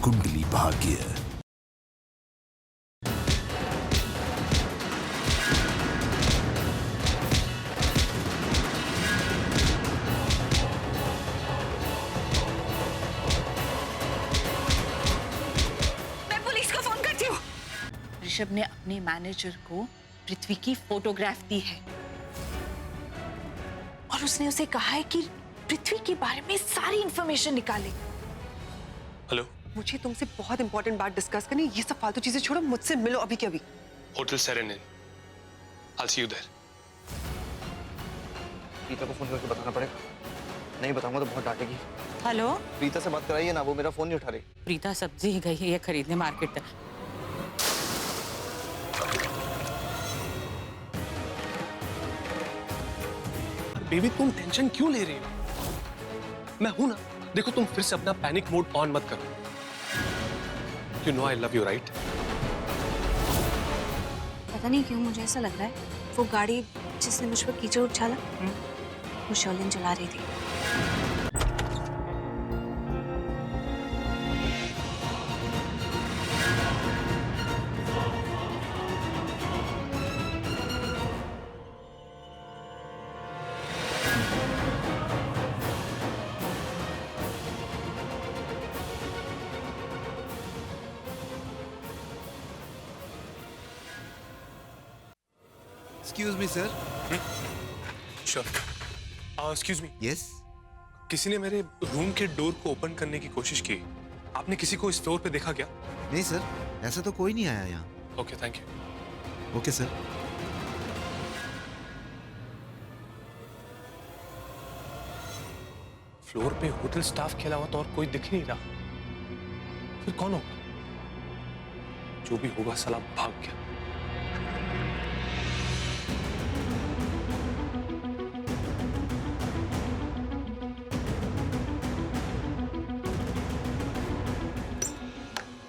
कुंडली भाग्य। मैं पुलिस को फोन करती हूँ। ऋषभ ने अपने मैनेजर को पृथ्वी की फोटोग्राफ दी है और उसने उसे कहा है कि पृथ्वी के बारे में सारी इंफॉर्मेशन निकाले। हेलो, मुझे तुमसे बहुत इंपॉर्टेंट बात डिस्कस करनी है। ये सब फालतू चीजें छोड़ो, मुझसे मिलो अभी के अभी। होटल सेरेनिन। I'll see you there. Preeta को फोन करके बताना पड़ेगा, नहीं बताऊंगा तो बहुत डांटेगी। हेलो, प्रीता से बात कराइए ना, वो मेरा फोन नहीं उठा रही। प्रीता सब्जी गई है खरीदने मार्केट तक। बेबी तुम टेंशन क्यों ले रही हो? मैं हूं ना। देखो तुम फिर से अपना पैनिक मोड ऑन मत करो। You know I love you, right? पता नहीं क्यों मुझे ऐसा लग रहा है वो गाड़ी जिसने मुझ पर कीचड़ उछाला वो शर्लिन चला रही थी। Excuse me, sir. Sure. Excuse me. Yes. किसी ने मेरे रूम के डोर को ओपन करने की कोशिश की। आपने किसी को इस फ्लोर पे देखा क्या? नहीं सर, ऐसा तो कोई नहीं आया यहाँ। Okay, thank you. Okay sir. Floor पे होटल स्टाफ के अलावा तो और कोई दिख नहीं रहा। फिर कौन होगा? जो भी होगा साला भाग गया।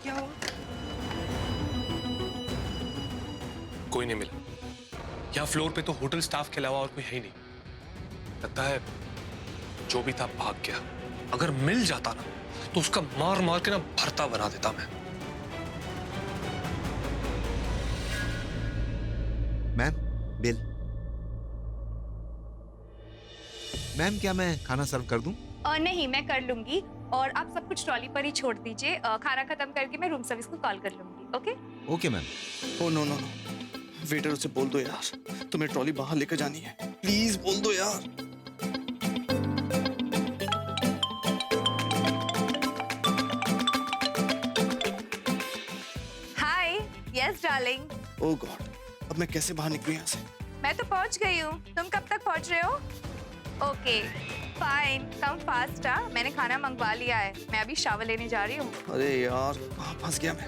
क्या हुआ? कोई नहीं मिला। यहाँ फ्लोर पे तो होटल स्टाफ के अलावा और कोई है ही नहीं। लगता है जो भी था भाग गया। अगर मिल जाता ना तो उसका मार मार के ना भरता बना देता मैं। Ma'am, bill. मैम, क्या मैं खाना सर्व कर दूं? नहीं, मैं कर लूंगी और आप सब कुछ ट्रॉली पर ही छोड़ दीजिए। खाना खत्म करके मैं रूम सर्विस को कॉल कर लूंगी। Okay? Okay ma'am. Oh no no no, waiter उसे बोल दो यार, तुम्हें ट्रॉली बाहर लेकर जानी है। प्लीज बोल दो यार। हाय, यस डार्लिंग। ओ गॉड, अब मैं कैसे बाहर निकलूं यहाँ से? मैं तो पहुंच गई हूँ। तुम कब तक पहुंच रहे हो? Okay, fine, come fast. मैंने खाना मंगवा लिया है। मैं अभी शावर लेने जा रही हूँ। अरे यार, कहाँ फंस गया मैं?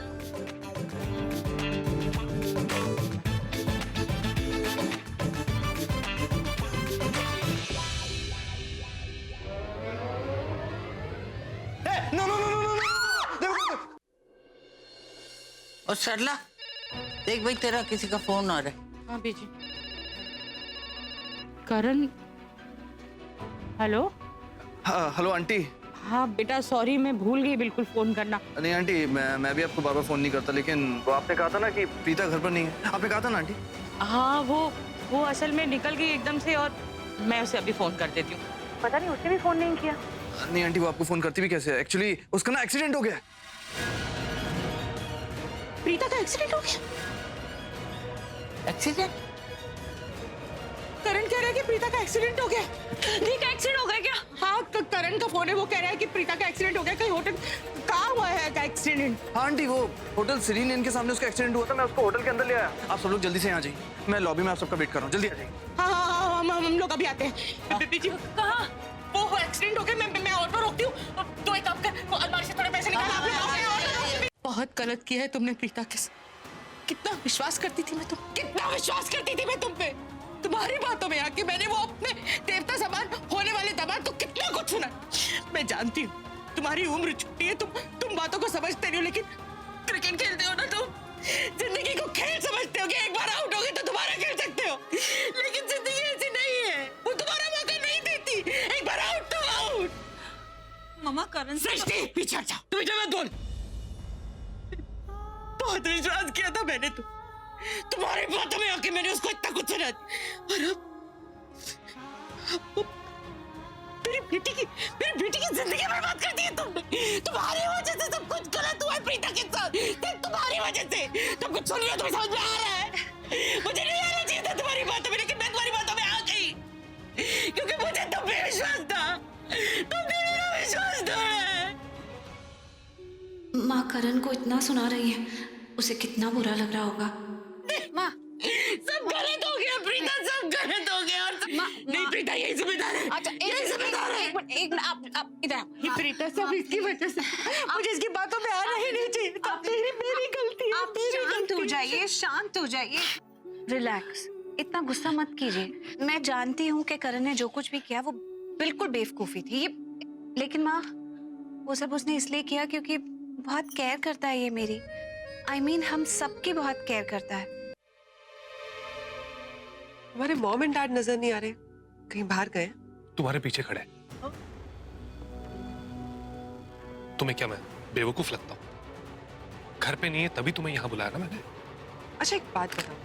No no no no no! और सरला, देख भाई तेरा किसी का फोन आ रहा है। हाँ बेजी। करण, हेलो। हाँ हेलो आंटी। हाँ बेटा, सॉरी मैं भूल गई बिल्कुल फोन करना। नहीं आंटी, मैं भी आपको बार बार फोन नहीं करता, लेकिन वो आपने कहा था ना कि प्रीता घर पर नहीं है। आपने कहा था ना आंटी? हाँ वो असल में निकल गई एकदम से और मैं उसे अभी फोन कर देती हूँ। पता नहीं उसने भी फोन नहीं किया। नहीं आंटी, वो आपको फोन करती भी कैसे है? एक्चुअली उसका ना एक्सीडेंट हो गया। प्रीता का एक्सीडेंट हो गया? एक्सीडेंट? करण कह रहा है कि प्रीता का एक्सीडेंट हो गया। ठीक है, एक्सीडेंट हो गया क्या? हाँ, करण का फोन है, वो कह रहा है कि प्रीता का एक्सीडेंट हो गया। कहीं होटल कहाँ हुआ है का एक्सीडेंट? हाँ आंटी, वो होटल सेरेनिन के सामने उसका एक्सीडेंट हुआ था। मैं उसको होटल के अंदर ले आया। आप सब लोग जल्दी से यहाँ जाइए। मैं लॉबी में आप सबका वेट कर रहा हूँ। जल्दी आ जाइए। हाँ, हम लोग अभी आते हैं। बीबी कहाँ? वो एक्सीडेंट हो गया। मैं ऑटो रोकती हूँ। तो एक काम कर, वो अलमारी से थोड़े पैसे निकाल। बहुत गलत किया है तुमने प्रीता के साथ। कितना विश्वास करती थी मैं तुम पे। तुम्हारी बातों में आके मैंने वो अपने देवता समान होने वाले दामाद तो कितना कुछ सुना। मैं जानती हूँ तुम्हारी उम्र छोटी है, तुम बातों को समझते नहीं हो, लेकिन क्रिकेट खेलते हो ना तुम, जिंदगी को खेल समझते हो कि एक बार आउट हो गए तो दोबारा खेल सकते हो। लेकिन जिंदगी ऐसी नहीं है, वो तुम्हारा मौका नहीं देती। एक बार आउट तो आउट। मम्मा, करण सृष्टि, पीछे हट जाओ। तुम इधर मत बोल। बहुत विश्वास किया था मैंने तुम्हारी बातों में आके मैंने उसको इतना कुछ सुना और अब मेरी बेटी की जिंदगी बर्बाद कर दी है तुमने। तुम्हारी वजह से सब कुछ गलत हुआ है प्रीता के साथ, तुम्हारी वजह से। तुम कुछ सुन रही हो, तुम्हें समझ में आ रहा है? मुझे नहीं आना चाहिए था तुम्हारी बातों में, लेकिन मैं तुम्हारी बातों में आ गई क्योंकि मुझे तुम पे विश्वास था। तुमने मेरा विश्वास तोड़ा है। माँ करण को इतना सुना रही है, उसे कितना बुरा लग रहा होगा। माँ सब गलत हो गया प्रीता, सब गलत हो गया। और नहीं प्रीता यही जिम्मेदार है। अच्छा यही जिम्मेदार है। एक मिनट आप इधर आओ। ये प्रीता सब इसकी वजह से, मुझे इसकी बातों में आना ही नहीं चाहिए था। मेरी गलती है। आप शांत हो जाइए, शांत हो जाइए, रिलैक्स, इतना गुस्सा मत कीजिए। मैं जानती हूँ कि करण ने जो कुछ भी किया वो बिल्कुल बेवकूफी थी, लेकिन माँ वो सब उसने इसलिए किया क्योंकि बहुत केयर करता है ये मेरी। I mean, हम सबकी बहुत केयर करता है। हमारे मॉम एंड डैड नजर नहीं आ रहे, कहीं बाहर गए? तुम्हारे पीछे खड़े। तुम्हें क्या मैं बेवकूफ लगता हूँ? घर पे नहीं है तभी तुम्हें यहाँ बुलाया ना मैंने। अच्छा एक बात बताओ,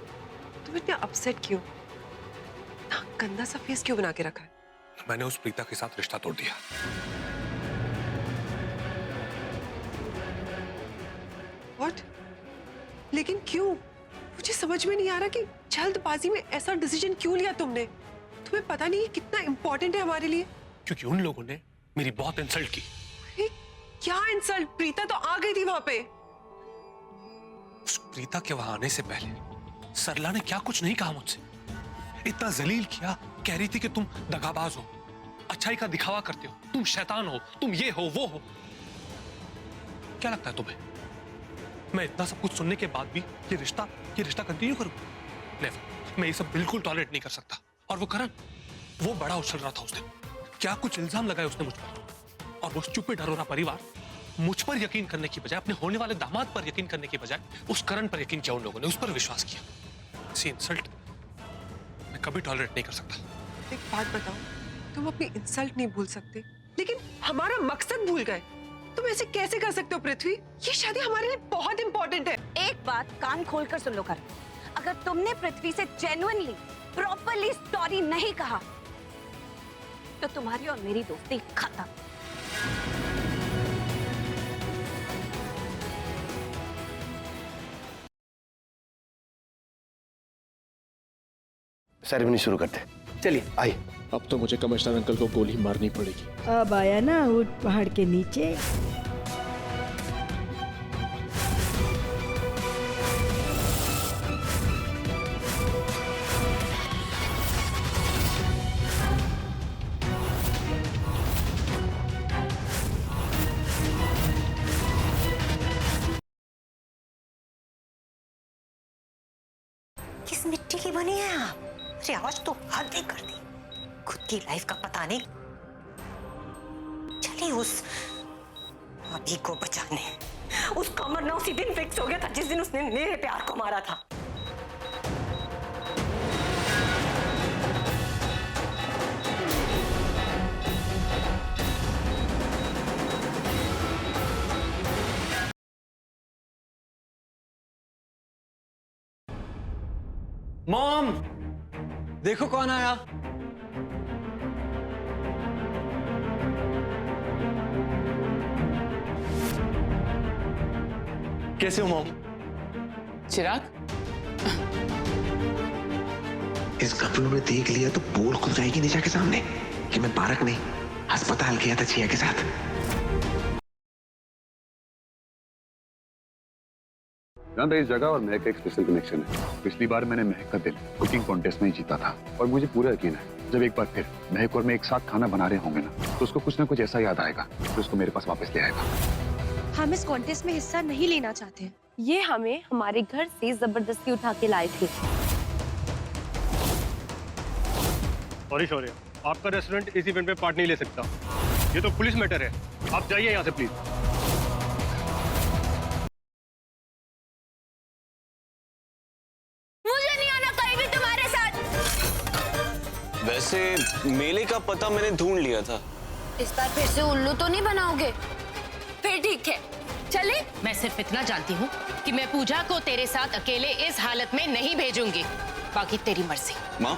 तुम इतने अपसेट क्यों? ना गंदा सा फेस क्यों बना के रखा है? मैंने उस प्रीता के साथ रिश्ता तोड़ दिया। What? लेकिन क्यों? मुझे समझ में नहीं आ रहा कि जल्दबाजी में ऐसा डिसीजन क्यों लिया तुमने? तुम्हें पता नहीं है कितना इंपॉर्टेंट है हमारे लिए? क्योंकि उन लोगों ने मेरी बहुत इंसल्ट की। अरे क्या इंसल्ट? प्रीता तो आ गई थी वहां पे। उस प्रीता के वहां आने से पहले सरला ने क्या कुछ नहीं कहा मुझसे। इतना जलील किया, कह रही थी कि तुम दगाबाज हो, अच्छाई का दिखावा करते हो, तुम शैतान हो, तुम ये हो वो हो। क्या लगता है तुम्हें मैं इतना सब कुछ सुनने के बाद भी ये रिश्ता कंटिन्यू करूं? नेवर। मैं ये सब बिल्कुल टॉलरेट नहीं कर सकता। और वो करण, वो बड़ा उछल रहा था उस दिन, क्या कुछ इल्जाम लगाए उसने मुझ पर। और वो स्टूपिड हरोरा परिवार मुझ पर यकीन करने की बजाय, अपने होने वाले दामाद पर यकीन करने की बजाय उस करण पर यकीन किया उन लोगों ने, उस पर विश्वास किया। ऐसी इंसल्ट मैं कभी टॉलरेट नहीं कर सकता। एक बात बताओ, तुम अपनी इंसल्ट नहीं भूल सकते, लेकिन हमारा मकसद भूल गए। तुम ऐसे कैसे कर सकते हो पृथ्वी? ये शादी हमारे लिए बहुत इंपॉर्टेंट है। एक बात कान खोलकर सुन लो करण, अगर तुमने पृथ्वी से जेन्युइनली प्रॉपरली सॉरी नहीं कहा तो तुम्हारी और मेरी दोस्ती खत्म। सेरेमनी शुरू करते। चलिए आइए। अब तो मुझे कमिश्नर अंकल को गोली मारनी पड़ेगी। अब आया ना ऊंट पहाड़ के नीचे। किस मिट्टी की बनी है आप? अरे आज तो हद ही कर दी, खुद की लाइफ का पता नहीं। चलिए उस अभी को बचाने। उसका मरना उसी दिन फिक्स हो गया था जिस दिन उसने मेरे प्यार को मारा था। मॉम, देखो कौन आया। कैसे हो मॉम? चिराग, इस गफलू ने देख लिया तो बोल खुल जाएगी निशा के सामने कि मैं पार्क नहीं अस्पताल गया था छिया के साथ। इस जगह और महक का एक स्पेशल कनेक्शन है। पिछली बार मैंने महक का दिल कुकिंग कॉन्टेस्ट में ही जीता था और मुझे पूरा यकीन है जब एक बार फिर महक और मैं एक साथ खाना बना रहे होंगे ना तो उसको कुछ ना कुछ ऐसा याद आएगा तो उसको मेरे पास वापस ले आएगा। हम इस कॉन्टेस्ट में हिस्सा नहीं लेना चाहते। ये हमें हमारे घर से जबरदस्ती उठा के लाए थे। सॉरी शौर्य, आपका रेस्टोरेंट इस इवेंट में पार्ट नहीं ले सकता। ये तो पुलिस मैटर है, आप जाइए यहाँ से प्लीज। मुझे नहीं आना कहीं भी तुम्हारे साथ। वैसे मेले का पता मैंने ढूंढ लिया था। इस बार फिर से उल्लू तो नहीं बनाओगे? फिर ठीक है, चले? मैं सिर्फ इतना जानती हूँ कि मैं पूजा को तेरे साथ अकेले इस हालत में नहीं भेजूंगी, बाकी तेरी मर्जी। माँ